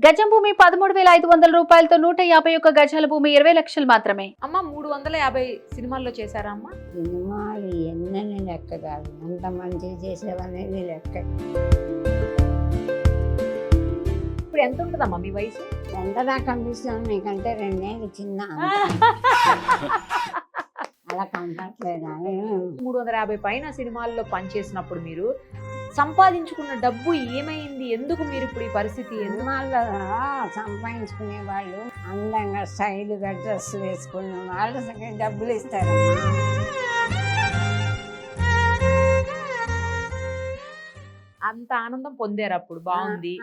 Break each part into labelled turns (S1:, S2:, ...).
S1: గజం భూమి 13,500 రూపాయలతో 151 గజాల భూమి 20 లక్షలు మాత్రమే.
S2: అమ్మ 350 సినిమాల్లో చేశారా అమ్మ?
S3: సినిమాలు ఎన్నని లెక్క కాదు, అంత మంచి చేసేవనేది లెక్క.
S2: ఇప్పుడు ఎంత ఉంటుందమ్మా మీ వయసు?
S3: ఎంతదా కనిపిస్తాను నీకంటే 2 ఏళ్ళు చిన్న, అలా కనపట్లేదా?
S2: 350 పైన సినిమాల్లో పనిచేసినప్పుడు మీరు సంపాదించుకున్న డబ్బు ఏమైంది? ఎందుకు మీరు ఇప్పుడు ఈ పరిస్థితి?
S3: సినిమాల్లో సంపాదించుకునే వాళ్ళు అందంగా స్టైల్గా డ్రెస్ వేసుకున్న వాళ్ళు డబ్బులు ఇస్తారమ్మా.
S2: అంత ఆనందం పొందారు అప్పుడు, బాగుంది.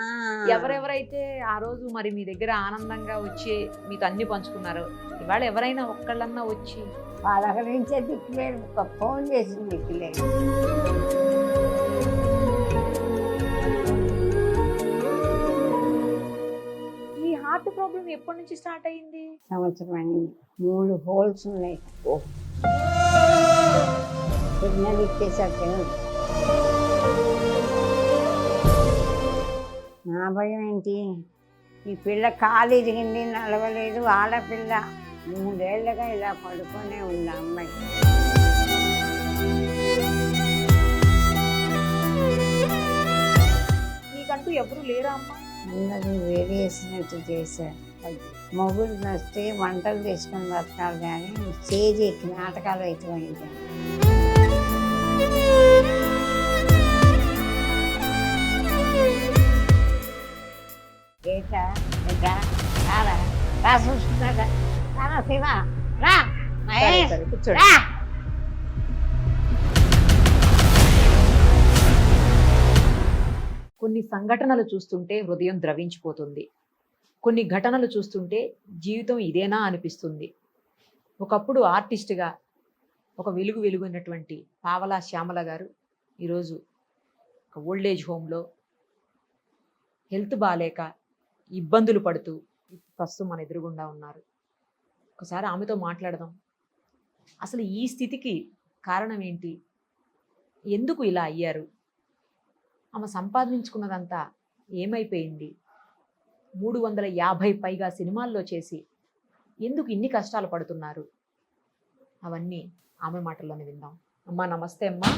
S2: ఎవరెవరైతే ఆ రోజు మరి మీ దగ్గర ఆనందంగా వచ్చి మీతో అన్ని పంచుకున్నారు, ఇవాళ ఎవరైనా ఒక్కళ్ళన్నా వచ్చి
S3: పలకరించే దిక్కులేరు, ఒక ఫోన్ చేసిన దిక్కులేరు.
S2: ఈ హార్ట్ ప్రాబ్లం ఎప్పటి నుంచి స్టార్ట్ అయింది?
S3: సంవత్సరం అయింది. 3 హోల్స్ ఉన్నాయి. సిగ్నల్ ఇచ్చేసరికి నా భయం ఏంటి, ఈ పిల్ల కాలు ఇరిగింది, నడవలేదు. ఆడపిల్ల 3 ఏళ్ళగా ఇలా పడుకొనే ఉంది అమ్మాయి.
S2: నీకంటూ ఎవరు లేరా అమ్మ?
S3: అందరూ వేరేసినట్టు చేశారు. మొగుడు వస్తే వంటలు తీసుకొని బతకాలి, కానీ స్టేజ్ ఎక్కి నాటకాలు ఎక్కువైంది. ఏటా ఏటా రారా, రా చూస్తున్నాడా, రారా శివ రా,
S2: కూర్చోండి.
S3: రా.
S2: కొన్ని సంఘటనలు చూస్తుంటే హృదయం ద్రవించిపోతుంది. కొన్ని ఘటనలు చూస్తుంటే జీవితం ఇదేనా అనిపిస్తుంది. ఒకప్పుడు ఆర్టిస్ట్గా ఒక వెలుగున్నటువంటి పావలా శ్యామల గారు ఈరోజు ఒక ఓల్డేజ్ హోమ్లో హెల్త్ బాలేక ఇబ్బందులు పడుతూ ప్రస్తుతం మన ఎదురుగుండా ఉన్నారు. ఒకసారి ఆమెతో మాట్లాడదాం. అసలు ఈ స్థితికి కారణం ఏంటి? ఎందుకు ఇలా అయ్యారు? ఆమె సంపాదించుకున్నదంతా ఏమైపోయింది? 350 పైగా సినిమాల్లో చేసి ఎందుకు ఇన్ని కష్టాలు పడుతున్నారు? అవన్నీ ఆమె మాటల్లోనే విందాం. అమ్మా నమస్తే అమ్మా.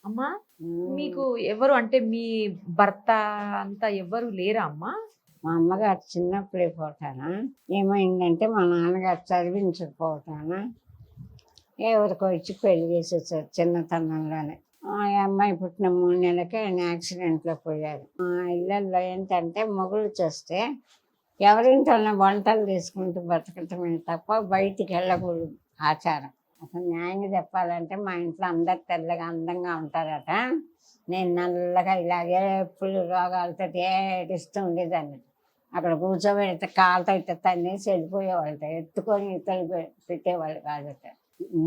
S2: అమ్మా మీకు ఎవరు అంటే మీ భర్త అంతా ఎవరు లేరా అమ్మా?
S3: మా అమ్మగారు చిన్నప్పుడే పోతానా, ఏమైందంటే మా నాన్నగారు చదివించకపోతానా, ఎవరికో ఇచ్చి పెళ్లి చేసేసారు చిన్నతనంలోనే. ఆ అమ్మాయి పుట్టిన 3 నెలలకే ఆయన యాక్సిడెంట్లో పోయారు. మా ఇళ్ళల్లో ఏంటంటే మొగుళ్ళు చేస్తే ఎవరింటన్నా వంటలు తీసుకుంటూ బతకటమే తప్ప బయటికి వెళ్ళకూడదు ఆచారం. అసలు న్యాయంగా చెప్పాలంటే మా ఇంట్లో అందరు తెల్లగా అందంగా ఉంటారట. నేను నల్లగా ఇలాగే ఎప్పుడు రోగాలతో ఏడిస్తూ ఉండేదాన్ని. అక్కడ కూర్చోబెడితే కాలుతో ఇట్లా తన్నేసి వెళ్ళిపోయేవాళ్ళట, ఎత్తుకొని ఇతలు పెట్టేవాళ్ళు కాదట,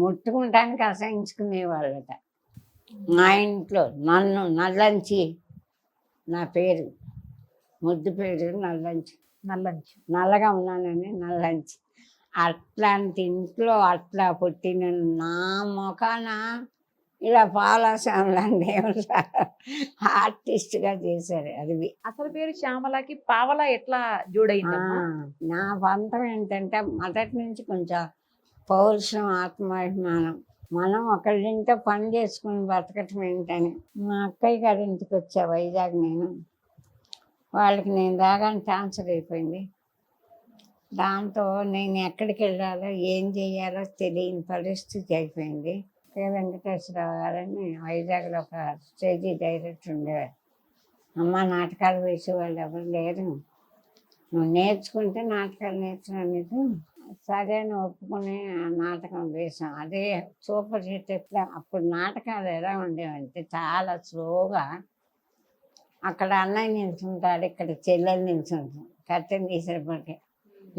S3: ముట్టుకుంటానికి అసహించుకునేవాళ్ళట. మా ఇంట్లో నన్ను నల్లంచి, నా పేరు ముద్దు పేరు నల్లంచి, నల్లగా ఉన్నానని నల్లంచి. అట్లాంటి ఇంట్లో అట్లా పుట్టిన నా ముఖాన ఇలా పావలా శ్యామల దేవుడు ఆర్టిస్ట్గా చేశారు. అది
S2: అసలు పేరు శ్యామలకి పావలా ఎట్లా జోడైంది?
S3: నా పంతం ఏంటంటే మొదటి నుంచి కొంచెం పౌరుషం, ఆత్మాభిమానం. మనం ఒకళ్ళింట్లో పని చేసుకుని బతకటం ఏంటని మా అక్కయ్య గారి ఇంటికి వచ్చా వైజాగ్. వాళ్ళకి నేను రాగానే ట్రాన్స్ఫర్ అయిపోయింది. దాంతో నేను ఎక్కడికి వెళ్ళాలో ఏం చేయాలో తెలియని పరిస్థితి అయిపోయింది. కె వెంకటేశ్వరరావు గారని వైజాగ్లో ఒక స్టేజీ డైరెక్టర్ ఉండేవారు. అమ్మ నాటకాలు వేసేవాళ్ళు ఎవరు లేరు, నువ్వు నేర్చుకుంటే నాటకాలు నేర్చుకునేది. సరే అని ఒప్పుకుని నాటకం వేసాం. అదే సూపర్ హిట్. ఎట్లా అప్పుడు నాటకాలు ఎలా ఉండేవంటే చాలా స్లోగా, అక్కడ అన్నయ్య నిల్చుంటాడు, ఇక్కడ చెల్లెలు నిల్చుంటాం, కట్టెని తీసేపటికి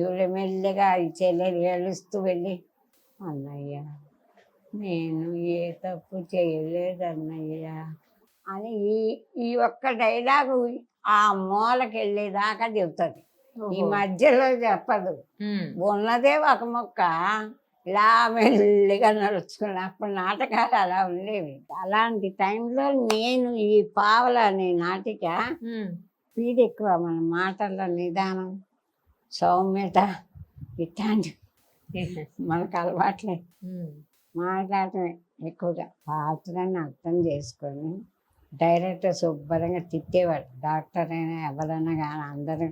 S3: ఇవి మెల్లిగా ఈ చెల్లెలు ఏడుస్తూ వెళ్ళి, అన్నయ్య నేను ఏ తప్పు చేయలేదు అన్నయ్య అని ఈ ఒక్క డైలాగు ఆ మూలకి వెళ్ళేదాకా చెబుతుంది. ఈ మధ్యలో చెప్పదు. ఉన్నదే ఒక మొక్క, ఇలా మెల్లిగా నడుచుకుని. అప్పుడు నాటకాలు అలా ఉండేవి. అలాంటి టైంలో నేను ఈ పావలా అనే నాటిక స్పీడ్ ఎక్కువ, మన మాటల్లో నిదానం, సౌమ్యత ఇట్లాంటి మనకు అలవాట్లేదు. మాట్లాడటమే ఎక్కువగా. పాత్రని అర్థం చేసుకొని డైరెక్టర్ శుభ్రంగా తిట్టేవాడు. డాక్టర్ అయినా ఎవరైనా కానీ అందరూ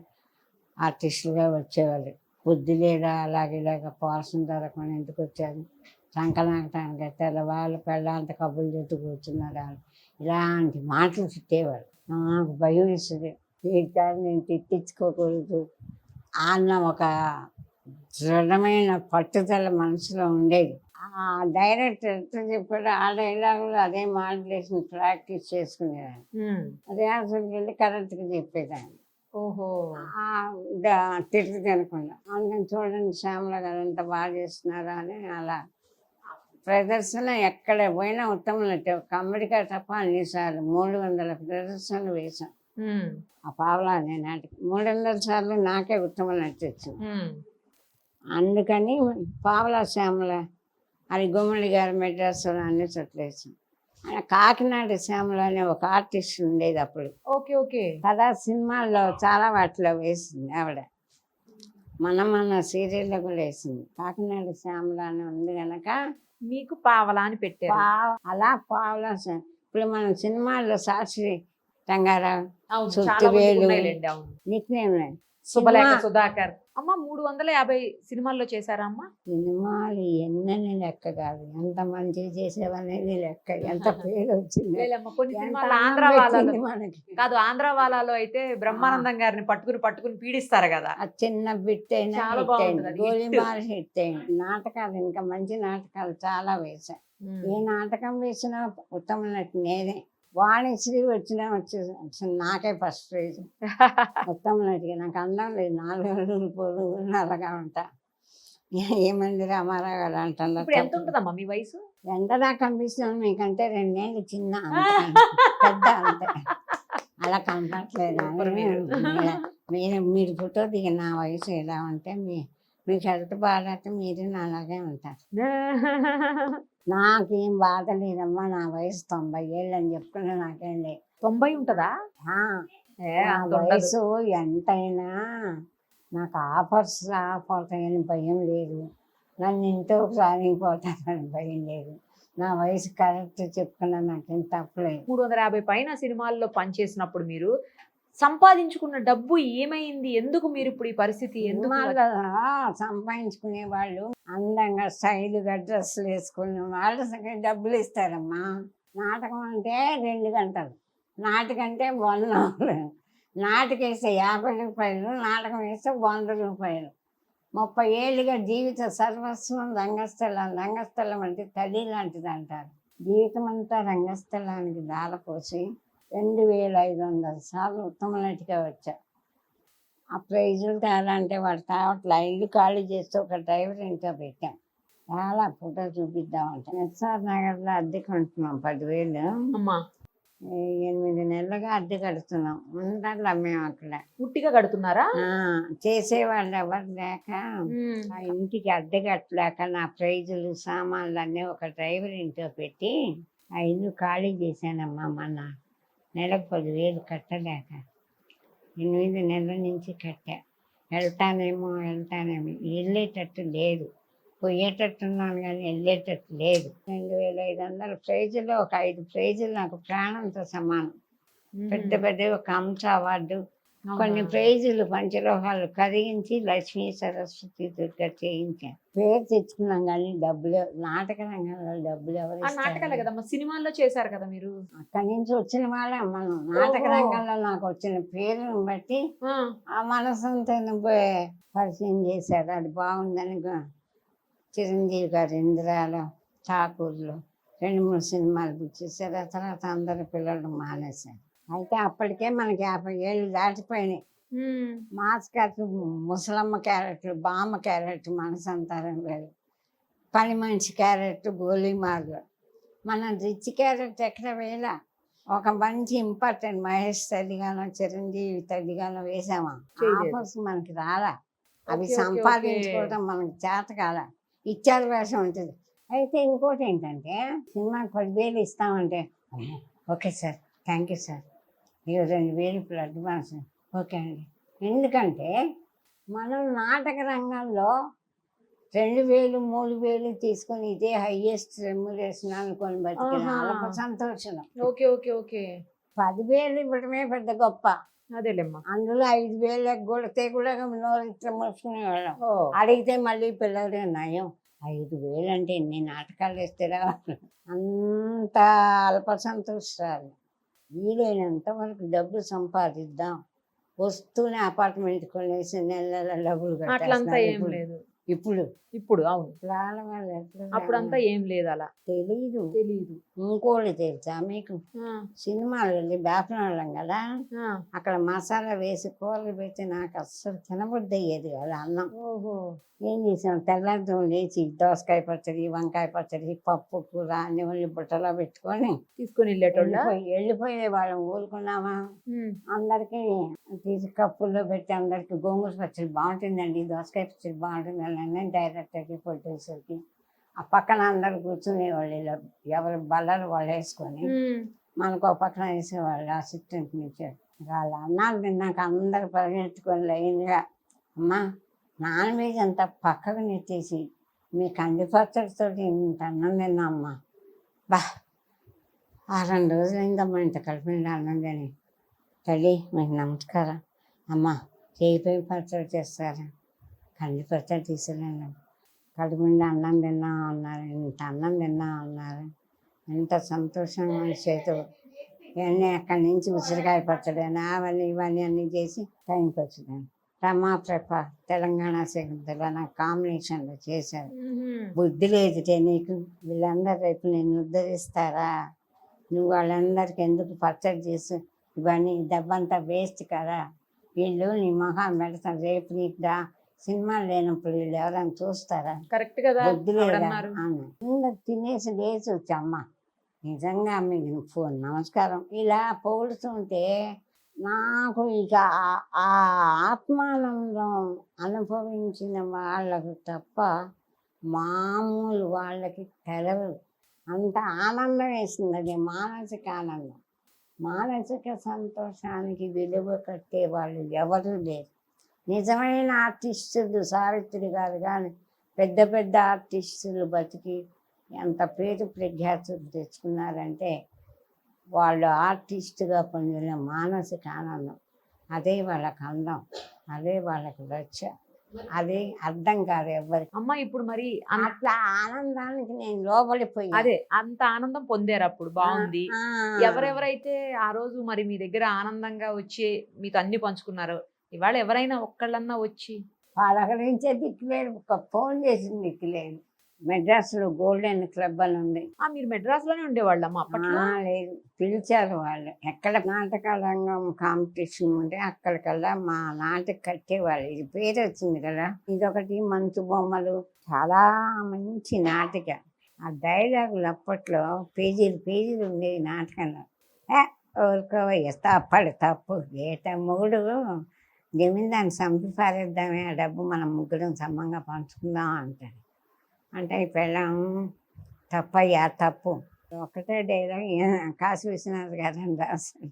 S3: ఆర్టిస్టులుగా వచ్చేవాళ్ళు. బుద్ధి లేదా అలాగే ఇలాగ పోర్షన్ దొరకమని ఎందుకు వచ్చారు, సంకలాంటానికి తెల్లవాళ్ళు పెళ్ళంత కబుర్లు చెట్టు కూర్చున్నారు వాళ్ళు, ఇలాంటి మాటలు తిట్టేవాడు. నాకు భయం వేస్తుంది, వీటిని నేను తిట్టించుకోకూడదు అన్న ఒక దృఢమైన పట్టుదల మనసులో ఉండేది. ఆ డైరెక్టర్ ఎంత చెప్పాడో ఆ డైలాగులు అదే మాడ్యులేషన్ ప్రాక్టీస్ చేసుకునేదాన్ని. అదే అసలు వెళ్ళి కరెక్ట్గా చెప్పేదాన్ని.
S2: ఓహో,
S3: తిరిగి తినకుండా. అందుకని చూడండి శ్యామల గారు ఎంత బాగా చేస్తున్నారా అని అలా ప్రదర్శన ఎక్కడ పోయినా ఉత్తమ నటి. ఒక అమెరికా తప్ప అన్నిసార్లు 300 ప్రదర్శనలు వేశాం. ఆ పావలా అనే నాటికి 300 సార్లు నాకే ఉత్తమ నటి వచ్చింది. అందుకని పావలా శ్యామల అది గుమ్మడి గారు మెడ్రాస్లో అన్ని చోట్ల వేసాం. కాకినాడ శ్యామల అనే ఒక ఆర్టిస్ట్ ఉండేది అప్పుడు.
S2: Okay okay.
S3: కదా సినిమాల్లో చాలా వాటిలో వేసింది ఆవిడ. మన సీరియల్లో కూడా వేసింది. కాకినాడ శ్యామల అని ఉంది కనుక
S2: మీకు పావలా అని పెట్టారు.
S3: అలా పావలా. ఇప్పుడు మనం సినిమాల్లో సాక్షి రంగారావు,
S2: అవును, చాలా
S3: సుత్తివేలు
S2: మందికి ఉన్నాయిలేండి. అవును,
S3: నిక్నేమ్
S2: శుభలేఖ సుధాకర్. అమ్మ 350 సినిమాల్లో చేశారా అమ్మ?
S3: సినిమాలు ఎన్నని లెక్క కాదు, ఎంత మంచిగా చేసేవనేది లెక్క. ఎంత పేరు వచ్చింది.
S2: లేదమ్మా, కొన్ని
S3: ఎంత
S2: సినిమాలు
S3: అన్నం
S2: ఆంధ్ర వాళ్ళలో
S3: పెట్టింది మనకి.
S2: కాదు, ఆంధ్ర వాళ్ళలో అయితే బ్రహ్మానందం గారిని పట్టుకుని పీడిస్తారు కదా.
S3: ఆ చిన్న బిట్ అయినా
S2: చాలా
S3: హిట్
S2: బాగుంటుంది
S3: అయింది.
S2: అది,
S3: గోలీమాల్ హిట్ అయింది. నాటకాలు ఇంకా మంచి నాటకాలు చాలా వేశాను. ఏ నాటకం వేసినా ఉత్తమ నటి నేనే. వాణిశ్రీ వచ్చినా వచ్చేసి నాకే ఫస్ట్ ప్రైజ్ ఉత్తమ నటిగా. నాకు అందం లేదు, 4 అడుగులు పొడుగు నల్లగా ఉంటా. ఏమంది రామారావు గారు అంటారు.
S2: ఇప్పుడు ఎంత ఉంటుందమ్మా మీ వయసు?
S3: ఎంత దాకా కనిపిస్తున్నాను మీకంటే 2 ఏళ్ళు చిన్న, పెద్ద అంతే. అలా కనపట్లేదు. మీరు ఫోటో దిగి నా వయసు ఎలా ఉంటే మీకు హెల్త్ బాగాలేకపోతే మీరు అలాగే ఉంటారు. నాకేం బాధ లేదమ్మా, నా వయసు 90 ఏళ్ళు అని చెప్పుకున్నా నాకేం లేదు.
S2: 90 ఉంటుందా?
S3: నా వయసు ఎంతైనా నాకు ఆఫర్స్ రాకపోతాయని భయం లేదు, నన్ను ఇంట్లో సాగిపోతానని భయం లేదు. నా వయసు కరెక్ట్ చెప్పుకున్నా నాకేం తప్పలేదు.
S2: 350 పైన సినిమాల్లో పనిచేసినప్పుడు మీరు సంపాదించుకున్న డబ్బు ఏమైంది? ఎందుకు మీరు ఇప్పుడు ఈ పరిస్థితి?
S3: సంపాదించుకునే వాళ్ళు అందంగా స్టైల్గా డ్రెస్సులు వేసుకునే వాళ్ళు డబ్బులు ఇస్తారమ్మా. నాటకం అంటే 2 గంటలు, నాటకంటే 100 అవర్. నాటకం వేస్తే 50 రూపాయలు, నాటకం వేస్తే 100 రూపాయలు. 30 ఏళ్ళుగా జీవిత సర్వస్వం రంగస్థలం. రంగస్థలం అంటే తల్లి లాంటిది అంటారు. జీవితం అంతా రంగస్థలానికి దారపోసి 2500 సార్లు ఉత్తమ నటిగా వచ్చా. ఆ ప్రైజులు తేవాలంటే వాడు తావట్లా. ఇల్లు ఖాళీ చేస్తే ఒక డ్రైవర్ ఇంట్లో పెట్టాం. చాలా ఫోటో చూపిద్దామంటే ఎస్ఆర్ నగర్లో అద్దెకు ఉంటున్నాం. 10,000 8 నెలలుగా అద్దె కడుతున్నాం. ఉండట్లా మేము అక్కడ.
S2: పుట్టిగా కడుతున్నారా?
S3: చేసేవాళ్ళు ఎవరు లేక ఆ ఇంటికి అద్దె కట్టలేక నా ప్రైజులు సామాన్లు అన్నీ ఒక డ్రైవర్ ఇంట్లో పెట్టి ఆ ఇల్లు ఖాళీ చేశానమ్మా. మొన్న నెలకు 10,000 కట్టలేక 8 నెలల నుంచి కట్టా. వెళ్తానేమో వెళ్ళేటట్టు లేదు, పోయేటట్టున్నాను కానీ వెళ్ళేటట్టు లేదు. 2,500 ప్రైజుల్లో ఒక 5 ప్రైజులు నాకు ప్రాణంతో సమానం. పెద్ద పెద్ద ఒక హంస అవార్డు, కొన్ని ప్రైజులు పంచలోహాలు కరిగించి లక్ష్మీ సరస్వతి దుర్గా చేయించాను. పేరు తెచ్చుకున్నాం కానీ డబ్బులు నాటక రంగంలో డబ్బులు ఎవరు
S2: నాటకాలే కదమ్మా, సినిమాల్లో చేశారు కదా మీరు.
S3: అక్కడి నుంచి వచ్చిన వాళ్ళే మనం. నాటక రంగంలో నాకు వచ్చిన పేరుని బట్టి ఆ మనసంతా పరిచయం చేశారు. అది బాగుందని చిరంజీవి గారు ఇందిరాలో, ఠాకూర్లో 2-3 సినిమాలు బుక్ చేశారు. ఆ తర్వాత అందరు పిల్లలు మానేశారు. అయితే అప్పటికే మనకి 50 ఏళ్ళు దాటిపోయినాయి. మాస్ క్యారెక్టర్, ముసలమ్మ క్యారెక్టర్, బామ్మ క్యారెక్టర్, మనసంతారం లేదు, పని మనిషి క్యారెక్టర్, గోలీమార్లు. మన రిచ్ క్యారెక్టర్ ఎక్కడ వేలా. ఒక మంచి ఇంపార్టెంట్ మహేష్ తల్లిగానో చిరంజీవి తల్లిగానో వేసామా, ఆఫర్స్ మనకి రాలా. అవి సంపాదించుకోవడం మనకి చేత కాదా, ఇచ్చారు వేషం ఉంటుంది. అయితే ఇంకోటి ఏంటంటే సినిమాకి 10,000 ఇస్తామంటే okay sir, thank you sir, మీరు 2,000 అడ్వాన్స్ ఓకే అండి. ఎందుకంటే మనం నాటక రంగంలో 2000 3000 తీసుకొని ఇదే హైయెస్ట్ రెమ్యునరేషన్ అనుకొని బతికిన
S2: ఆహా.
S3: అల్ప సంతోషం.
S2: ఓకే ఓకే ఓకే
S3: 10,000 ఇవ్వడమే పెద్ద గొప్ప.
S2: అదేలేమ్మా.
S3: అందులో 5,000 కొడితే కూడా నోరు ఇట్లా మూసుకునేవాళ్ళం.
S2: ఓ
S3: అడిగితే మళ్ళీ పిల్లలే నయం. 5,000 అంటే ఎన్ని నాటకాలు వేస్తారా అంత అల్ప సంతోషాలు. వీలైనంత వరకు డబ్బు సంపాదిద్దాం, వస్తూనే అపార్ట్మెంట్ కొనేసి నెల నెల డబ్బులు
S2: అట్లంతా
S3: కట్టేస్తున్నారు
S2: ఏం
S3: ఇప్పుడు.
S2: లేదు
S3: ఇప్పుడు
S2: ఇప్పుడు. అవును,
S3: రాళ్ళ వాళ్ళు ఎట్లా
S2: అప్పుడంతా ఏం లేదు అలా.
S3: తెలీదు.
S2: తెలీదు.
S3: ఇంకోటి తెలుసా మీకు,
S2: ఆ,
S3: సినిమాలు వెళ్ళి బేపనాళ్ళం కదా,
S2: ఆ.
S3: అక్కడ మసాలా వేసి కూరలు పెట్టి నాకు అస్సలు తినబుద్ధి అయ్యేది కదా అన్నం.
S2: ఓహో.
S3: ఏం చేసాం, తెల్లారితో లేచి దోసకాయ పచ్చడి, వంకాయ పచ్చడి, పప్పు కూర అన్ని వండి బుట్టలో పెట్టుకొని
S2: తీసుకొని వెళ్ళేటోళ్ళ.
S3: వెళ్ళిపోయే వాళ్ళం. ఊరుకున్నామా, అందరికీ తీసి కప్పుల్లో పెట్టి అందరికి గోంగూర పచ్చడి బాగుంటుందండి, దోసకాయ పచ్చడి బాగుంటుందండి అని డైరెక్టర్కి ప్రొడ్యూసర్కి ఆ పక్కన అందరు కూర్చునేవాళ్ళు. ఇలా ఎవరి బల్లలు వాళ్ళు వేసుకొని మనకు ఒక పక్కన వేసేవాళ్ళు అసిస్టెంట్ నుంచి. వాళ్ళు అన్నాలు తిన్నాక అందరు పరిగెత్తుకొని లైన్గా, అమ్మా నాన్ వెజ్ అంతా పక్కకు నెట్టేసి మీ కంది పచ్చడితో ఇంత అన్నం తిన్నామ్మా. బా 2 రోజులైందమ్మా ఇంత కలిపిండి అన్నం తిని. తల్లి మీకు నమస్కారం అమ్మ, చేయిపోయి పచ్చడి చేస్తారా, కంది పచ్చడి తీసుకురండి, కడుపుండి అన్నం తిన్నా అన్నారు, ఇంత అన్నం తిన్నా అన్నారు. ఎంత సంతోషంగా చేతు ఇవన్నీ అక్కడి నుంచి ఉసిరికాయ పచ్చడి అవన్నీ ఇవన్నీ అన్నీ చేసి టైంకి వచ్చిందండి. రమాప్రభ తెలంగాణ తెలంగాణ కాంబినేషన్లో చేశారు. బుద్ధి లేదుటే నీకు, వీళ్ళందరూ రేపు నేను ఉద్ధరిస్తారా, నువ్వు వాళ్ళందరికీ ఎందుకు పచ్చడి చేసి ఇవన్నీ డబ్బంతా వేస్ట్ కదా, వీళ్ళు నీ మొహాన్ని పెడతారు, రేపు నీకు సినిమాలు లేనప్పుడు వీళ్ళు ఎవరైనా చూస్తారా,
S2: కరెక్ట్ కదా.
S3: బుద్ధి లేదా
S2: అన్నారు.
S3: అందరు తినేసి లేచి వచ్చమ్మా నిజంగా మీకు ఫోన్ నమస్కారం ఇలా పొగుడుతుంటే నాకు ఇక ఆ ఆత్మానందం అనుభవించిన వాళ్ళకు తప్ప మామూలు వాళ్ళకి తెలవదు. అంత ఆనందం వేసింది, అది మానసిక ఆనందం. మానసిక సంతోషానికి విలువ కట్టే వాళ్ళు ఎవరు లేరు. నిజమైన ఆర్టిస్టులు సావిత్రి గారు కానీ పెద్ద పెద్ద ఆర్టిస్టులు బతికి ఎంత పేరు ప్రఖ్యాతులు తెచ్చుకున్నారంటే వాళ్ళు ఆర్టిస్టుగా పొందిన మానసిక ఆనందం, అదే వాళ్ళకి అందం, అదే వాళ్ళకి రక్ష, అదే అర్థం కాదు ఎవరికి.
S2: అమ్మ ఇప్పుడు మరి
S3: అట్లా ఆనందానికి నేను లోబడిపోయి
S2: అదే అంత ఆనందం పొందారు అప్పుడు. బాగుంది. ఎవరెవరైతే ఆ రోజు మరి మీ దగ్గర ఆనందంగా వచ్చి మీతో అన్ని పంచుకున్నారు, ఇవాళ ఎవరైనా ఒక్కళ్ళన్నా వచ్చి
S3: పలకరించే దిక్కులేదు, ఒక ఫోన్ చేసిన దిక్కులేదు. మెడ్రాస్లో గోల్డెన్ క్లబ్ అని ఉంది.
S2: మీరు మెడ్రాస్ లోనే ఉండేవాళ్ళమ్మా అప్పట్లో?
S3: లేదు, పిలిచారు వాళ్ళు. ఎక్కడ నాటక రంగం కాంపిటీషన్ ఉంటే అక్కడికల్లా మా నాటక కట్టేవాళ్ళు. ఇది పేరు వచ్చింది కదా. ఇదొకటి మంచు బొమ్మలు, చాలా మంచి నాటిక. ఆ డైలాగులు అప్పట్లో పేజీలు పేజీలు ఉండేవి నాటకంలో. ఊరుకోవయ్య తప్పడు తప్పు, ఏట మొగుడు జమీందాన్ని చంపి పారేద్దామే, ఆ డబ్బు మనం ముగ్గురం సమంగా పంచుకుందాం అంటాడు. అంటే పెళ్ళం తప్పయ్యా తప్పు, ఒకటే డైలాగ్ కాశీ విశ్వనాథ్ గారని రాశాడు.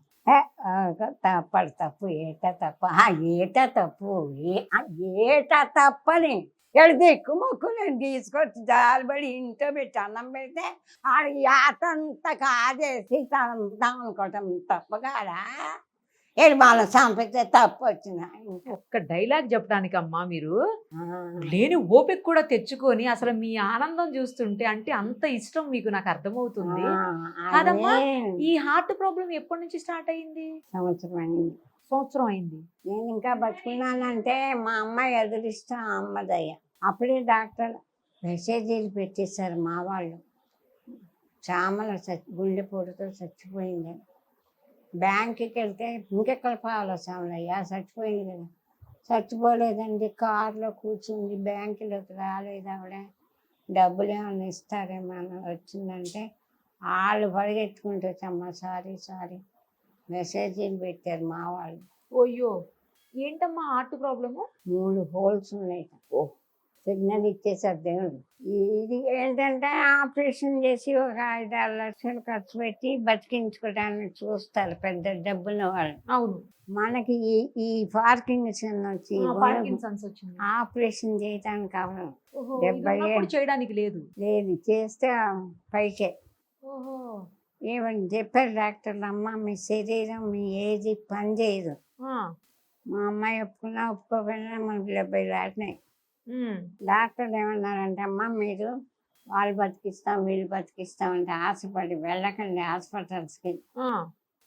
S3: తప్పడు తప్పు, ఏటా తప్పు, ఏటా తప్పు, ఏటా తప్పని ఎడితే ఎక్కువ మొక్కులను తీసుకొచ్చి జాలిపడి ఇంట్లో పెట్టి అన్నం పెడితే ఆడ యాతంతా కాదేసి అనుకోవటం తప్పగాడా, ఏడు వాళ్ళ సంపత్తి తప్పు వచ్చిన.
S2: ఒక్క డైలాగ్ చెప్పడానికి అమ్మా మీరు లేని ఓపిక కూడా తెచ్చుకొని అసలు మీ ఆనందం చూస్తుంటే అంటే అంత ఇష్టం మీకు, నాకు అర్థమవుతుంది. కాదమ్మా, ఈ హార్ట్ ప్రాబ్లం ఎప్పటి నుంచి స్టార్ట్ అయింది?
S3: సంవత్సరం అయింది. నేను ఇంకా బతుకున్నానంటే మా అమ్మాయి ఎదురిష్టం, అమ్మదయ్య. అప్పుడే డాక్టర్ మెసేజీలు పెట్టేశారు మా వాళ్ళు, చామల గుండెపోటుతో చచ్చిపోయింది. బ్యాంకుకి వెళ్తే ఇంకెక్కడ పోవాలో శ్యామలయ్య, చచ్చిపోయింది కదా. చచ్చిపోలేదండి, కారులో కూర్చుంది, బ్యాంకులోకి రాలేదు ఆవిడ, డబ్బులు ఏమైనా ఇస్తారేమో అని వచ్చిందంటే వాళ్ళు పరిగెత్తుకుంటూ వచ్చమ్మా సారీ సారీ మెసేజీలు పెట్టారు మా వాళ్ళు.
S2: ఓయ్యో, ఏంటమ్మా హార్ట్ ప్రాబ్లము?
S3: 3 హోల్స్ ఉన్నాయి.
S2: ఓ
S3: సిగ్నల్ ఇచ్చేసారు దేవుడు. ఇది ఏంటంటే ఆపరేషన్ చేసి ఒక 5-6 లక్షలు ఖర్చు పెట్టి బతికించుకోవడానికి చూస్తారు పెద్ద డబ్బున్న వాళ్ళు.
S2: అవును.
S3: మనకి ఈ పార్కిన్సన్ వచ్చి
S2: పార్కిన్సన్స్ వచ్చింది.
S3: ఆపరేషన్ చేయడానికి అవ్వదు.
S2: ఓహో,
S3: 70
S2: ఇది ఉన్నప్పుడు చేయడానికి లేదు.
S3: లేదు, చేస్తే పైకే.
S2: ఓహో.
S3: ఏమని చెప్పారు డాక్టర్లు, అమ్మ మీ శరీరం మీ ఏజ్ పని చేయదు.
S2: ఆ.
S3: మా అమ్మాయి ఒప్పుకున్నా ఒప్పుకోకపోయినా మనకు 70 దాటినాయి.
S2: ఉమ్.
S3: డాక్టర్లు ఏమన్నారంటే, అమ్మ మీరు వాళ్ళు బతికిస్తాం వీళ్ళు బతికిస్తాం అంటే ఆశపడి వెళ్ళకండి హాస్పిటల్స్కి.
S2: ఆ.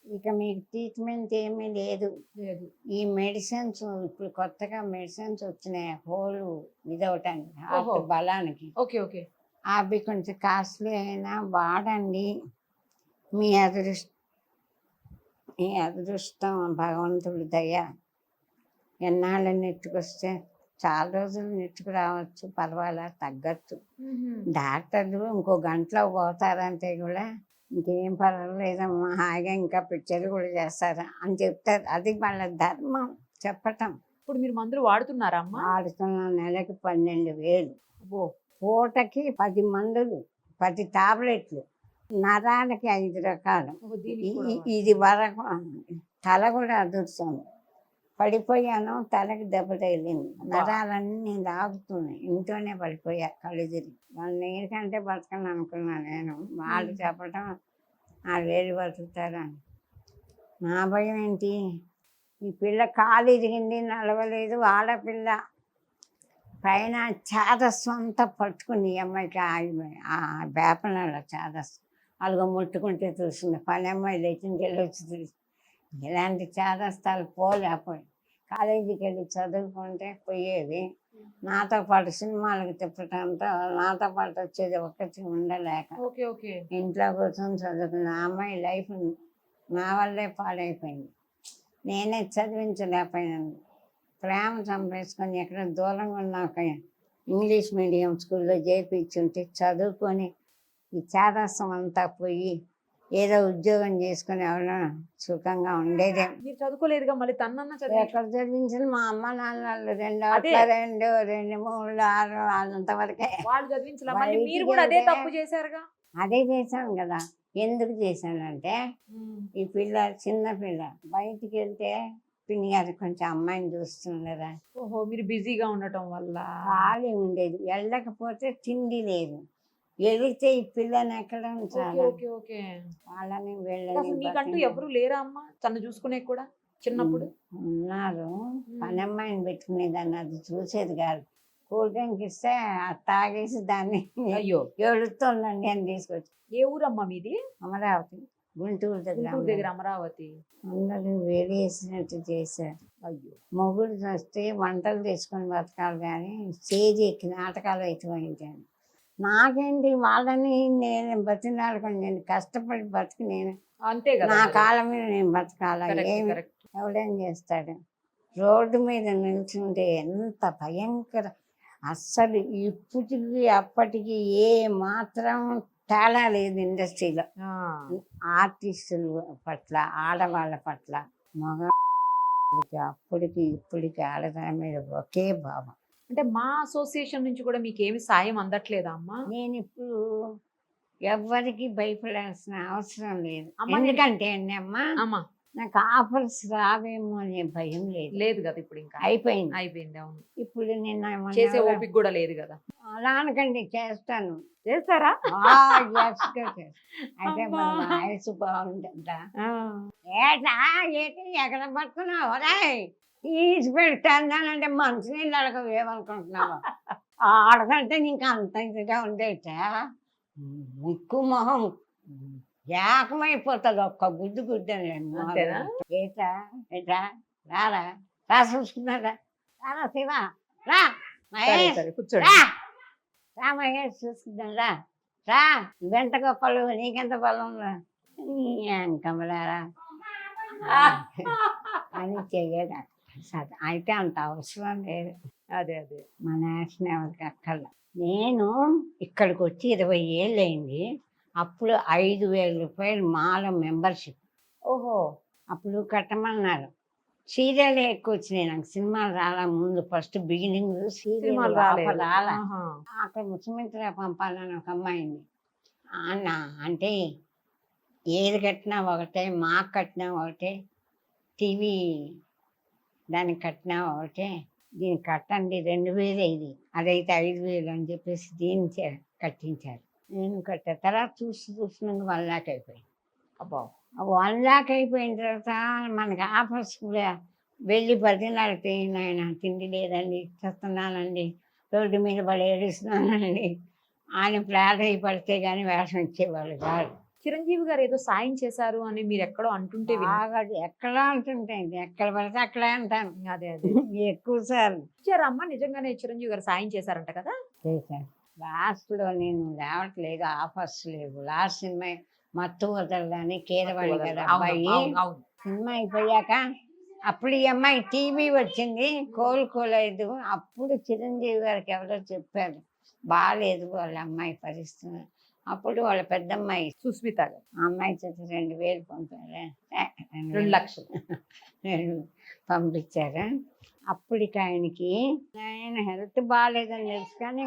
S3: ఇక మీకు ట్రీట్మెంట్ ఏమీ లేదు.
S2: లేదు.
S3: ఈ మెడిసిన్స్ ఇప్పుడు కొత్తగా మెడిసిన్స్ వచ్చినాయి హోలు ఇదవటానికి, హార్ట్
S2: ఓహో.
S3: బలానికి.
S2: Okay okay.
S3: అవి కొంచెం కాస్ట్లీ అయినా వాడండి. మీ అదృష్టం భగవంతుడి దయ. ఎన్నాళ్ళు నెట్టుకొస్తే చాలా రోజులు నెట్టుకు రావచ్చు, పర్వాలా తగ్గచ్చు. డాక్టర్లు ఇంకో గంటలో పోతారంటే కూడా ఇంకేం పర్వాలేదమ్మా హాయిగా ఇంకా పిక్చర్లు కూడా చేస్తారా అని చెప్తారు. అది వాళ్ళ ధర్మం చెప్పటం.
S2: ఇప్పుడు మీరు మందులు వాడుతున్నారా అమ్మా?
S3: ఆడుతున్న నెలకి 12,000.
S2: అబ్బో.
S3: పూటకి 10 మందులు, 10 టాబ్లెట్లు, నరాలకి 5 రకాలు.
S2: ఓహో, దీనికి కూడా
S3: ఇది వరకు తల కూడా అదురుతుంది. పడిపోయాను, తలకి దెబ్బ తగిలింది, నరాలన్నీ లాగుతున్నాయి. ఇంట్లోనే పడిపోయా కళ్ళు తిరిగి. 1 year కంటే బతకను అనుకున్నాను నేను. వాళ్ళు చెప్పటం 6 బతుకుతారని. నా భయం ఏంటి, ఈ పిల్ల కాలు ఇరిగింది, నడవలేదు, ఆడపిల్ల. పైన చాదస్వం అంతా పట్టుకుని ఈ అమ్మాయికి ఆ వేపనలో చాదస్వం అలాగ ముట్టుకుంటే చూసింది. పని అమ్మాయి లేచింది వెళ్ళొచ్చి చూసి ఇలాంటి చాదస్తాలు పోలేకపోయి కాలేజీకి వెళ్ళి చదువుకుంటే పోయేది. నాతో పాటు సినిమాలకు తిప్పటంతో నాతో పాటు వచ్చేది ఒక్కటి ఉండలేక
S2: ఓకే ఓకే.
S3: ఇంట్లో కూర్చొని చదువుకున్న ఆ అమ్మాయి లైఫ్ నా వల్లే పాడైపోయింది. నేనే చదివించలేకపోయాను. ప్రేమ చంపేసుకొని ఎక్కడ దూరంగా ఉన్నాక ఇంగ్లీష్ మీడియం స్కూల్లో చేర్పించుంటే చదువుకొని ఈ చాదస్తం అంతా పోయి ఏదో ఉద్యోగం చేసుకుని ఎవరైనా సుఖంగా ఉండేదే.
S2: మీరు చదువుకోలేదుగా, మళ్ళీ తనన్నా చదివి
S3: ఎక్కడ చదివించిన మా అమ్మ నాన్నలు 2
S2: అదే.
S3: 2, 2, 3, 6 అంతవరకే.
S2: వాళ్ళు చదివించలే, మళ్ళీ మీరు కూడా అదే తప్పు చేశారుగా.
S3: అదే చేశాను కదా. ఎందుకు చేశానంటే ఈ పిల్ల చిన్న పిల్ల బయటికి వెళ్తే పిన్ని గారు కొంచెం అమ్మాయిని చూస్తుండరా.
S2: ఓహో, మీరు బిజీగా ఉండటం వల్ల
S3: ఖాళీ ఉండేది. వెళ్ళకపోతే తిండి లేదు. వెళితే ఈ పిల్లని ఎక్కడ ఉంచాలి.
S2: Okay okay.
S3: వాళ్ళని
S2: అసలు మీకంటూ ఎవరు లేరా అమ్మ తను చూసుకునే కూడా చిన్నప్పుడు?
S3: ఉన్నారు. పని అమ్మాయిని పెట్టుకునేదాన్ని, అది చూసేది కాదు. కూల్ డ్రింక్ ఇస్తే అది తాగేసి దాన్ని
S2: అయ్యో
S3: ఏడుస్తుందండి అని తీసుకొచ్చి.
S2: ఏ ఊరమ్మా మీది?
S3: అమరావతి, గుంటూరు
S2: గుంటూరు
S3: దగ్గర.
S2: దగ్గర అమరావతి.
S3: అందరూ వేడేసినట్టు చేశారు.
S2: అయ్యో.
S3: మొగుడు వస్తే వంటలు చేసుకొని బతకాలి కానీ స్టేజ్ ఎక్కి నాటకాలు అయిపోయింటాను. నాకేంటి వాళ్ళని నేను బతినాడుకొని నేను కష్టపడి బతికి నేను
S2: అంతే కదా.
S3: నా కాళ్ళ మీద నేను బతకాల. ఏమి
S2: కరెక్ట్.
S3: ఎవడేం చేస్తాడు. రోడ్డు మీద నిల్చుంటే ఎంత భయంకర. అస్సలు ఇప్పటికి అప్పటికి ఏ మాత్రం తేడా లేదు ఇండస్ట్రీలో. ఆర్టిస్టుల పట్ల, ఆడవాళ్ళ పట్ల, మగ అప్పటికి ఇప్పటికి ఆడదాని మీద ఒకే భావం.
S2: అంటే మా అసోసియేషన్ నుంచి కూడా మీకు ఏమి సాయం అందట్లేదా అమ్మా?
S3: నేను ఇప్పుడు ఎవ్వరికి భయపడాల్సిన అవసరం లేదు.
S2: అమ్మ,
S3: ఎందుకంటే అండి అమ్మా,
S2: అమ్మా
S3: నాకు ఆఫర్స్ రావేమో అనే భయం లేదు.
S2: లేదు కదా ఇప్పుడు, ఇంకా
S3: అయిపోయింది.
S2: అయిపోయింది. అవును,
S3: ఇప్పుడు నిన్న
S2: చేసే ఓపిక కూడా లేదు కదా.
S3: అలా అనకండి, చేస్తాను.
S2: చేస్తారా?
S3: అయితే మన వయసు బాగుంటుందా? ఏటా ఏంటి ఎక్కడ పట్టుకున్నావు? తీసి పెడతానంటే మంచి నీళ్ళు అడగవు, ఏమనుకుంటున్నావు? ఆడకంటే నీకు అంత ఇదిగా ఉండేట ముక్కు మొహం ఏకమైపోతుంది. ఒక్క గుడ్డు
S2: అంతేనా?
S3: ఏటా ఏటా రారా రా చూసుకున్నారా? రారా శివ రా, మహేష్
S2: కూర్చోండి.
S3: రా, రా మహేష్ చూసుకున్నారా? రా, నువ్వెంత గొప్పలు, నీకెంత బలం రా కమలారా అని చెయ్యడా. అయితే అంత అవసరం లేదు.
S2: అదే అదే
S3: మా నేషన్ ఎవరికి అక్కర్లా. నేను ఇక్కడికి వచ్చి 20 ఏళ్ళు అయింది. అప్పుడు 5,000 రూపాయలు మాల మెంబర్షిప్.
S2: ఓహో.
S3: అప్పుడు కట్టమన్నారు. సీరియల్ ఎక్కువ వచ్చినాయి నాకు, సినిమాలు రాలా ముందు. ఫస్ట్ బిగినింగ్ సీరియల్
S2: సినిమాలు రాలేదు.
S3: రాలా.
S2: ఆహా.
S3: అక్కడ ముఖ్యమంత్రి పంపాలని ఒక అమ్మాయింది. అన్న అంటే ఏది కట్టినా ఒకటే, మాకు కట్టినా ఒకటే, టీవీ దానికి కట్టినా ఒకటే, దీనికి కట్టండి 2000 ఇది, అదైతే 5000 అని చెప్పేసి దీన్ని కట్టించారు. నేను కట్టా. తర్వాత చూసినాక 1 lakh అయిపోయింది.
S2: అబ్బా.
S3: 1 lakh అయిపోయిన తర్వాత మనకి ఆఫర్స్ వెళ్ళి బతిలాడితే, నాయన తిండి లేదండి, చేస్తున్నానండి, రోడ్డు మీద పడి ఏడుస్తున్నానండి అని ప్రాధాయపడితే కానీ వేషం ఇచ్చేవాళ్ళు కాదు.
S2: చిరంజీవి గారు ఏదో సాయం చేశారు అని మీరు ఎక్కడో అంటుంటే
S3: బాగా ఎక్కడ అంటుంటాయి, ఎక్కడ పడితే అక్కడే అంటాను.
S2: అదే అదే
S3: ఎక్కువ సార్లు
S2: ఇచ్చారమ్మా, నిజంగానే చిరంజీవి గారు సాయం చేశారంట కదా.
S3: చేశాను. లాస్ట్లో నేను లేవట్లేదు, ఆఫర్స్ లేవు. లాస్ట్ సినిమా మత్తు వదలని కీరవాణి గారు అబ్బాయి
S2: అవును.
S3: సినిమా అయిపోయాక అప్పుడు ఈ అమ్మాయి టీవీ వచ్చింది, కోలుకోలేదు. అప్పుడు చిరంజీవి గారికి ఎవరో చెప్పారు బాగాలేదు వాళ్ళ అమ్మాయి పరిస్థితి. అప్పుడు వాళ్ళ పెద్దమ్మాయి
S2: సుస్మిత గారు
S3: ఆ అమ్మాయి చేత 2000 పంపారు,
S2: 2 లక్షలు
S3: పంపించారు. అప్పటికి ఆయనకి ఆయన హెల్త్ బాగాలేదని తెలుసు కానీ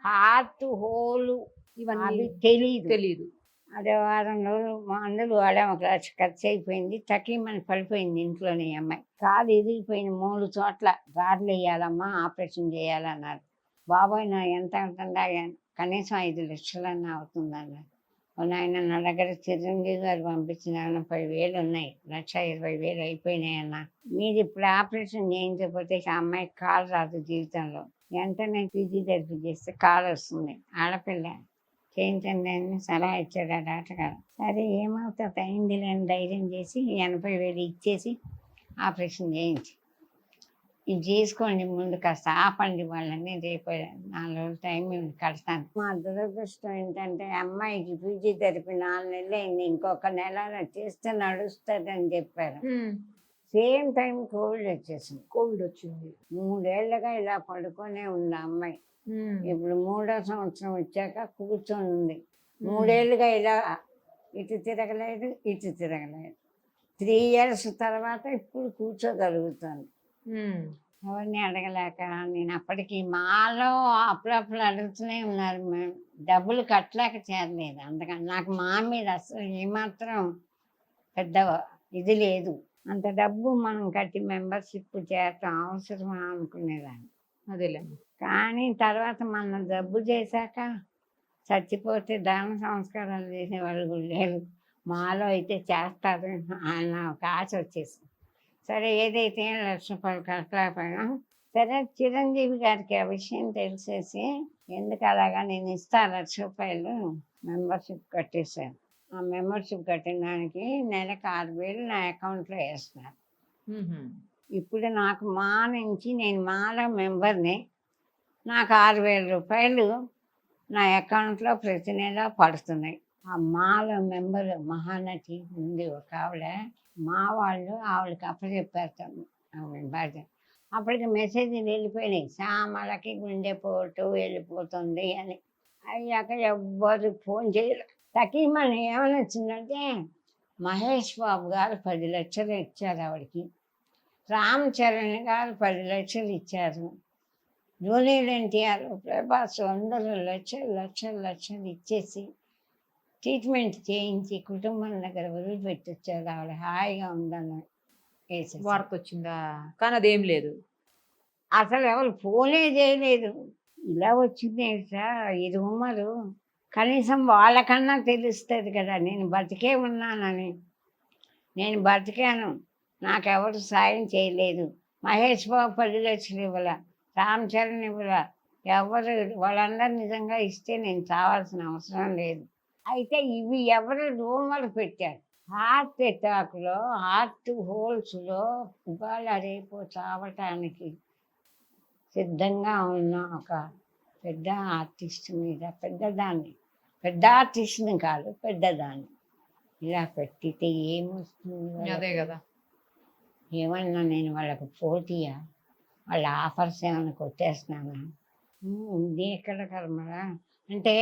S3: హార్ట్ హోలు
S2: ఇవన్నీ
S3: తెలియదు.
S2: తెలియదు.
S3: అదే వారం రోజులు మందులు వాడాం, 1 లక్ష ఖర్చు అయిపోయింది. తక్కిమని పడిపోయింది ఇంట్లోనే. ఈ అమ్మాయి కాలు ఇరిగిపోయింది 3 చోట్ల, రాడ్లు వేయాలమ్మా, ఆపరేషన్ చేయాలన్నారు. బాబాయ్ నా ఎంత అవుతుందా, కనీసం 5 లక్షలన్నా అవుతుందన్నారు. ఆయన నా దగ్గర చిరంజీవి గారు పంపించిన 80,000 ఉన్నాయి, 1,20,000 అయిపోయినాయన్న. మీరు ఇప్పుడు ఆపరేషన్ చేయించకపోతే ఆ అమ్మాయికి కాలు రాదు జీవితంలో, వెంటనే ఫిజియోథెరపీ చేస్తే కాలు వస్తుంది, ఆడపిల్ల చేయించండి అని సలహా ఇచ్చాడు ఆ డాక్టర్ గారు. సరే ఏమవుతుంది అయింది లేని ధైర్యం చేసి 80,000 ఇచ్చేసి ఆపరేషన్ చేయించి, ఇది చేసుకోండి ముందు, కాస్త ఆపండి వాళ్ళని, రేపు 4 రోజులు టైం కడతాను. మా దురదృష్టం ఏంటంటే అమ్మాయికి ఫిజియోథెరపీ 4 నెలలు అయింది, ఇంకొక నెల చేస్తే నడుస్తుంది అని చెప్పారు. సేమ్ టైం కోవిడ్ వచ్చేసింది.
S2: కోవిడ్ వచ్చింది.
S3: 3 ఏళ్ళగా ఇలా పడుకొనే ఉంది ఆ అమ్మాయి. ఇప్పుడు 3వ సంవత్సరం వచ్చాక కూర్చొని ఉంది. 3 ఏళ్ళుగా ఇలా ఇటు తిరగలేదు, ఇటు తిరగలేదు. 3 years తర్వాత ఇప్పుడు కూర్చోగలుగుతాను. ఎవరిని అడగలేక నేను అప్పటికి మాలో అప్పుడప్పుడు అడుగుతూనే ఉన్నారు, మేము డబ్బులు కట్టలేక చేరలేదు. అందుకని నాకు మా మీద అసలు ఏమాత్రం పెద్ద ఇది లేదు. అంత డబ్బు మనం కట్టి మెంబర్షిప్ చేరటం అవసరమా అనుకునేదాన్ని.
S2: అదేలేండి.
S3: కానీ తర్వాత మనం జబ్బు చేశాక చచ్చిపోతే దాన సంస్కారాలు చేసేవాళ్ళు కూడా లేరు, మాలో అయితే చేస్తారు అన్న ఒక ఆశ వచ్చేసింది. సరే ఏదైతే 1 లక్ష రూపాయలు కట్టలేకపోయినా సరే చిరంజీవి గారికి ఆ విషయం తెలిసేసి, ఎందుకు అలాగా నేను ఇస్తా 1 లక్ష రూపాయలు మెంబర్షిప్ కట్టేశాను. ఆ మెంబర్షిప్ కట్టిన దానికి నెలకు 6,000 నా అకౌంట్లో వేస్తున్నారు. ఇప్పుడు నాకు మా నుంచి, నేను మాలో మెంబర్ని, నాకు 6,000 రూపాయలు నా అకౌంట్లో ప్రతి నెల పడుతున్నాయి. ఆ మాలో మెంబరు మహానటి ఉంది ఒక ఆవిడ, మా వాళ్ళు ఆవిడకి అప్పచెప్పారు ఆవిడ బాధ్యత. అప్పటికి మెసేజ్లు వెళ్ళిపోయినాయి, శ్యామలకి గుండెపోటు వెళ్ళిపోతుంది అని. అయ్యాక ఎవ్వరు ఫోన్ చేయరు. తకీమని ఏమని వచ్చిందంటే, మహేష్ బాబు గారు 10 లక్షలు ఇచ్చారు ఆవిడకి, రామ్ చరణ్ గారు 10 లక్షలు ఇచ్చారు, జూనియర్ ఎన్టీఆర్, ప్రభాస్ అందరూ లక్షలు ఇచ్చేసి ట్రీట్మెంట్ చేయించి కుటుంబం దగ్గర వదిలిపెట్టొచ్చారు. ఆవిడ హాయిగా ఉందని వేసేసి
S2: వార్త వచ్చిందా? కానీ అదేం లేదు.
S3: అసలు ఎవరు ఫోనే చేయలేదు. ఇలా వచ్చింది సార్ ఈ రూమరు, కనీసం వాళ్ళకన్నా తెలుస్తుంది కదా నేను బతికే ఉన్నానని. నేను బతికాను, నాకెవరు సాయం చేయలేదు. మహేష్ బాబు 10 లక్షలు ఇవ్వాల, రామ్ చరణ్ ఇవ్వాల, ఎవరు వాళ్ళందరూ నిజంగా ఇస్తే నేను చావాల్సిన అవసరం లేదు. అయితే ఇవి ఎవరు రూమర్ పెట్టారు. హార్ట్ అటాక్లో, హార్ట్ హోల్స్లో ఇవాళ రేపు చావటానికి సిద్ధంగా ఉన్న ఒక పెద్ద ఆర్టిస్ట్ మీద, పెద్ద ఆర్టిస్ట్ని కాదు పెద్దదాన్ని ఇలా పెట్టితే ఏమొస్తుంది?
S2: అదే కదా.
S3: ఏమన్నా నేను వాళ్ళకు పోటీయా? వాళ్ళ ఆఫర్స్ ఏమైనా కొట్టేస్తున్నానా? ఇది ఎక్కడ కర్మరా అంటే,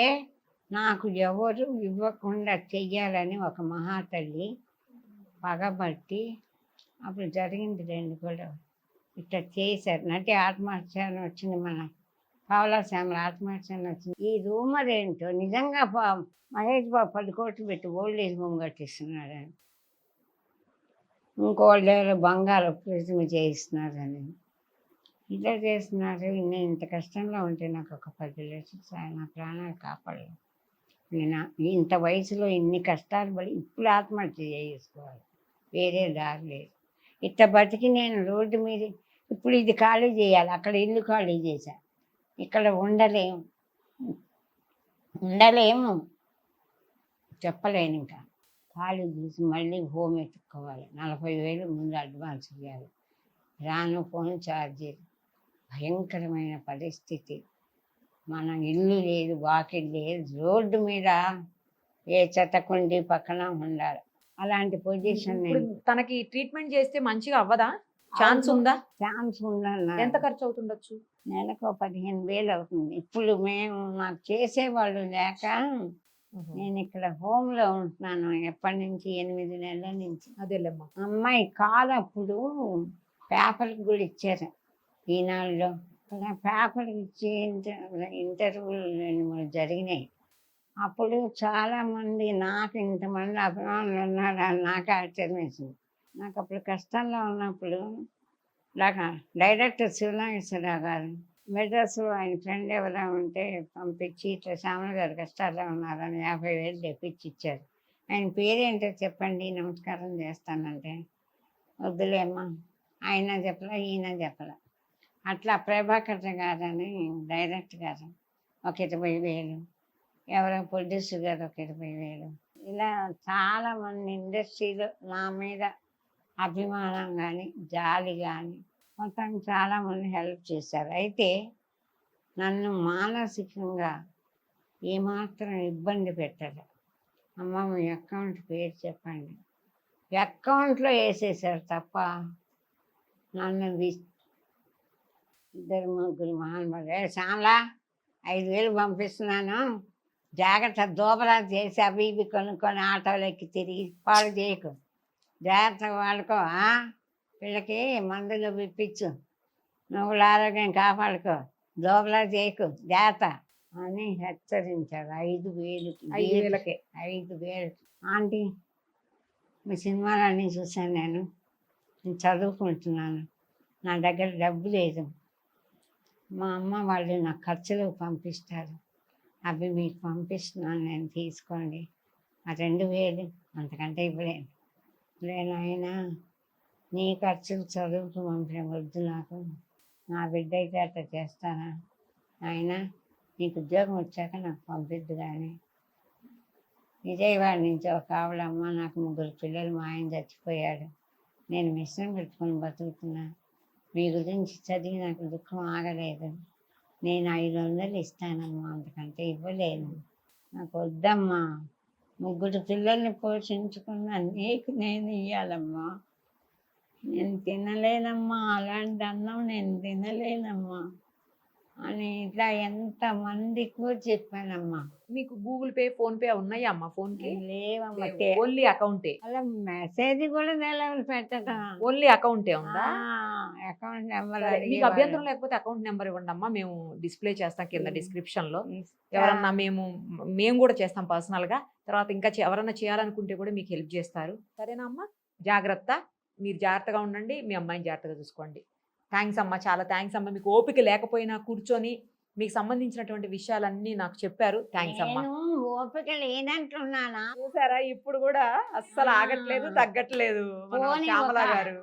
S3: నాకు ఎవరు ఇవ్వకుండా చెయ్యాలని ఒక మహాతల్లి పగబట్టి అప్పుడు జరిగింది 2 గొడవ. ఇట్లా చేశారు. నటి ఆత్మహత్య అని వచ్చింది, మన పావలా శ్యామల ఆత్మహత్య అని వచ్చింది. ఈ రూమర్ ఏంటో నిజంగా మహేష్ బాబు 10 కోట్లు పెట్టి ఓల్డ్ ఏజ్ హోమ్ కట్టిస్తున్నాడని, ఇంకోళ్ళ దగ్గర బంగారు ప్రతిమ చేయిస్తున్నారని, ఇట్లా చేస్తున్నారు. నేను ఇంత కష్టంలో ఉంటే నాకు ఒక 10 లక్షలు సార్ నా ప్రాణాలు కాపాడలేదు. నేను ఇంత వయసులో ఇన్ని కష్టాలు పడి ఇప్పుడు ఆత్మహత్య చేసుకోవాలి, వేరే దారి లేదు. ఇట్లా బతికి నేను రోడ్డు మీద ఇప్పుడు ఇది ఖాళీ చేయాలి, అక్కడ ఇల్లు ఖాళీ చేశాను, ఇక్కడ ఉండలేము చెప్పలేను. ఇంకా ఖాళీ చేసి మళ్ళీ హోమ్ ఎత్తుక్కోవాలి. 40,000 ముందు అడ్వాన్స్ ఇవ్వాలి, రాను ఫోన్ ఛార్జీలు, భయంకరమైన పరిస్థితి. మన ఇల్లు లేదు, వాకిల్ లేదు, రోడ్డు మీద ఏ చెత్తకుండి పక్కన ఉండాలి. అలాంటి పొజిషన్
S2: ఇప్పుడు తనకి ట్రీట్మెంట్ చేస్తే మంచిగా అవ్వదా? ఛాన్స్ ఉందా?
S3: ఛాన్స్ ఉందన్నారు.
S2: ఎంత ఖర్చు అవుతుండొచ్చు?
S3: నెలకు 15,000 అవుతుంది. ఇప్పుడు నాకు చేసేవాళ్ళు లేక నేను ఇక్కడ హోమ్లో ఉంటున్నాను ఎప్పటి నుంచి, 8 నెలల నుంచి.
S2: అదేలేమ్మా.
S3: అమ్మాయి కాదు అప్పుడు పేపర్కి కూడా ఇచ్చారు, ఈనాడులో పేపర్కి ఇచ్చి ఇంటర్వ్యూలు జరిగినాయి. అప్పుడు చాలామంది నాకు ఇంతమంది అభిమానులు ఉన్నారని నాకు ఆశ్చర్యం వేసింది. నాకు అప్పుడు కష్టంలో ఉన్నప్పుడు నాకు డైరెక్టర్ శివనాగేశ్వరరావు గారు మెడ్రాస్లో ఆయన ఫ్రెండ్ ఎవరైనా ఉంటే పంపించి ఇట్లా శ్యామల గారు కష్టాల్లో ఉన్నారని 50,000 తెప్పించి ఇచ్చారు. ఆయన పేరేంటో చెప్పండి నమస్కారం చేస్తానంటే, వద్దులేమ్మా ఆయన చెప్పలే ఈయన చెప్పలే. అట్లా ప్రభాకర్ గారని డైరెక్టర్ గారు ఒక 20,000, ఎవరో ప్రొడ్యూసర్ గారు ఒక 20,000, ఇలా చాలామంది ఇండస్ట్రీలో నా మీద అభిమానం కానీ జాలి కానీ మొత్తం చాలామంది హెల్ప్ చేశారు. అయితే నన్ను మానసికంగా ఏమాత్రం ఇబ్బంది పెట్టరు. అమ్మ మీ అకౌంట్ పేరు చెప్పండి, అకౌంట్లో వేసేసారు తప్ప నన్ను 2-3 మహానుభావులు చాలా 5,000 పంపిస్తున్నాను, జాగ్రత్త దోబరా చేసి అవి ఇవి కొనుక్కొని ఆటోలు ఎక్కి తిరిగి పాడు చేయకు, జాగ్రత్తగా వాడుకో, వీళ్ళకి మందులు ఇప్పించు, నువ్వు ఆరోగ్యం కాపాడుకో, దోబరా చేయకు జాగ్రత్త అని హెచ్చరించారు. 5,000కి 5,000. ఆంటీ మీ సినిమాలన్నీ చూశాను, నేను చదువుకుంటున్నాను, నా దగ్గర డబ్బు లేదు, మా అమ్మ వాళ్ళు నాకు ఖర్చులకు పంపిస్తారు, అవి మీకు పంపిస్తున్నాను నేను తీసుకోండి, ఆ 2,000 అంతకంటే ఇవ్వలేను. లేనైనా నీ ఖర్చులు చదువుకు పంపిన వద్దు, నాకు నా బిడ్డ అయితే అట్లా చేస్తానా, ఆయన నీకు ఉద్యోగం వచ్చాక నాకు పంపిద్దు. కానీ విజయవాడ నుంచి ఒక ఆవిడమ్మ, నాకు 3 పిల్లలు, మా ఆయన చచ్చిపోయాడు, నేను మిషన్ పెట్టుకొని బతుకుతున్నా, మీ గురించి చదివి నాకు దుఃఖం ఆగలేదు, నేను 500 ఇస్తానమ్మా, అంతకంటే ఇవ్వలేను, నాకు వద్దమ్మా, 3 పిల్లల్ని పోషించుకున్నా నీకు నేను ఇవ్వాలమ్మా, నేను తినలేనమ్మా, అలాంటి అన్నం నేను తినలేనమ్మా అని ఇట్లా ఎంతమందికి కూడా చెప్పానమ్మా.
S2: మీకు గూగుల్ పే, ఫోన్ పే ఉన్నాయా అమ్మా? ఫోన్ కి
S3: లేవమ్మా,
S2: ఓన్లీ అకౌంటే.
S3: అలా మెసేజ్ కూడా తెలవదు పెట్టడం,
S2: ఓన్లీ అకౌంటే ఉందా?
S3: అకౌంట్ నెంబర్
S2: మీకు అభ్యంతరం లేకపోతే అకౌంట్ నెంబర్ ఇవ్వండి అమ్మా, మేము డిస్ప్లే చేస్తాం కింద డిస్క్రిప్షన్ లో. ఎవరన్నా మేము కూడా చేస్తాం పర్సనల్ గా. తర్వాత ఇంకా ఎవరన్నా చేయాలనుకుంటే కూడా మీకు హెల్ప్ చేస్తారు. సరేనా అమ్మా? జాగ్రత్త, మీరు జాగ్రత్తగా ఉండండి, మీ అమ్మాయిని జాగ్రత్తగా చూసుకోండి. థ్యాంక్స్ అమ్మా, చాలా థ్యాంక్స్ అమ్మా. మీకు ఓపిక లేకపోయినా కూర్చొని మీకు సంబంధించినటువంటి విషయాలన్నీ నాకు చెప్పారు. థ్యాంక్స్ అమ్మా.
S3: ఓపిక లేనంటున్నానా?
S2: చూసారా, ఇప్పుడు కూడా అస్సలు ఆగట్లేదు, తగ్గట్లేదు మన శ్యామల గారు.